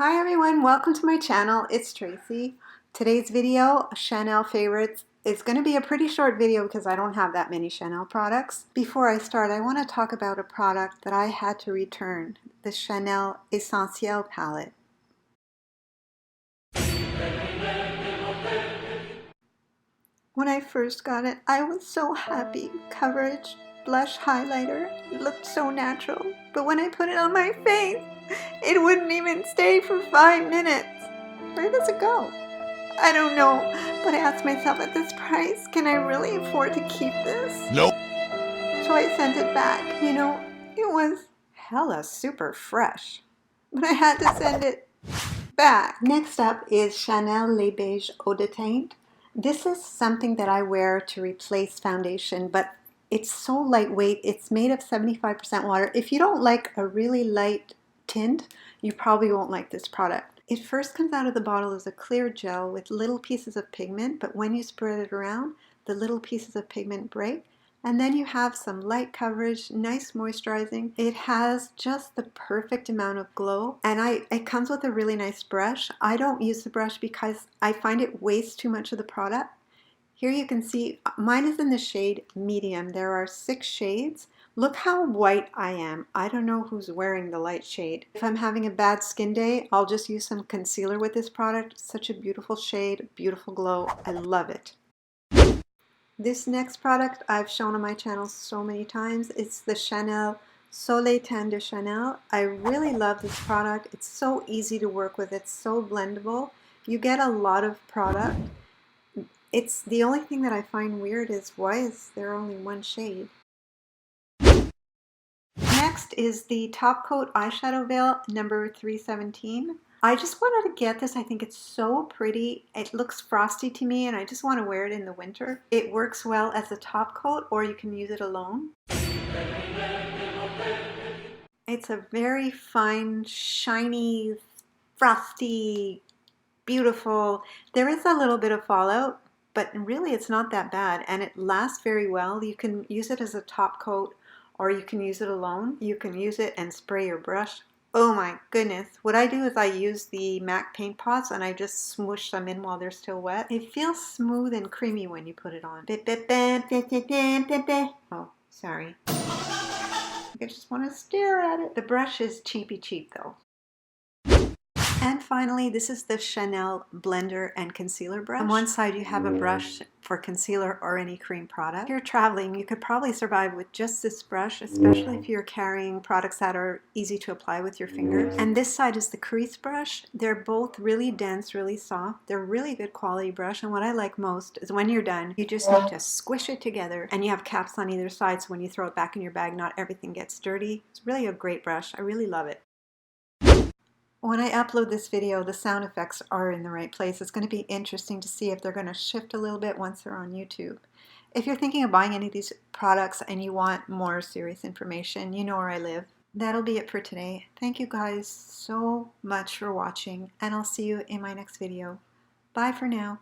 Hi everyone, welcome to my channel. It's Tracy. Today's video, Chanel favorites, is going to be a pretty short video because I don't have that many Chanel products. Before I start, I want to talk about a product that I had to return, the Chanel Essentiel palette. When I first got it, I was so happy. Coverage, blush highlighter, it looked so natural. But when I put it on my face, it wouldn't even stay for 5 minutes. Where does it go? I don't know, but I asked myself, at this price, can I really afford to keep this? Nope. So I sent it back. You know, it was hella super fresh, but I had to send it back. Next up is Chanel Les Beige Eau de Teint. This is something that I wear to replace foundation, but it's so lightweight. It's made of 75% water. If you don't like a really light tint, you probably won't like this product. It first comes out of the bottle as a clear gel with little pieces of pigment, but when you spread it around, the little pieces of pigment break. And then you have some light coverage, nice moisturizing. It has just the perfect amount of glow, and it comes with a really nice brush. I don't use the brush because I find it wastes too much of the product. Here you can see mine is in the shade medium. There are 6 shades. Look how white I am. I don't know who's wearing the light shade. If I'm having a bad skin day, I'll just use some concealer with this product. It's such a beautiful shade, beautiful glow. I love it. This next product I've shown on my channel so many times. It's the Chanel Soleil Teint de Chanel. I really love this product. It's so easy to work with. It's so blendable. You get a lot of product. It's the only thing that I find weird is why is there only 1 shade? Next is the Top Coat Eyeshadow Veil number 317. I just wanted to get this. I think it's so pretty. It looks frosty to me and I just want to wear it in the winter. It works well as a top coat or you can use it alone. It's a very fine, shiny, frosty, beautiful. There is a little bit of fallout, but really it's not that bad and it lasts very well. You can use it as a top coat or you can use it alone. You can use it and spray your brush. Oh my goodness. What I do is I use the MAC paint pots and I just smoosh them in while they're still wet. It feels smooth and creamy when you put it on. Oh, sorry. I just want to stare at it. The brush is cheapy cheap though. And finally, this is the Chanel Blender and Concealer Brush. On one side, you have a brush for concealer or any cream product. If you're traveling, you could probably survive with just this brush, especially if you're carrying products that are easy to apply with your fingers. And this side is the crease brush. They're both really dense, really soft. They're really good quality brush. And what I like most is when you're done, you just need to squish it together and you have caps on either side, so when you throw it back in your bag, not everything gets dirty. It's really a great brush. I really love it. When I upload this video, the sound effects are in the right place. It's going to be interesting to see if they're going to shift a little bit once they're on YouTube. If you're thinking of buying any of these products and you want more serious information, you know where I live. That'll be it for today. Thank you guys so much for watching, and I'll see you in my next video. Bye for now.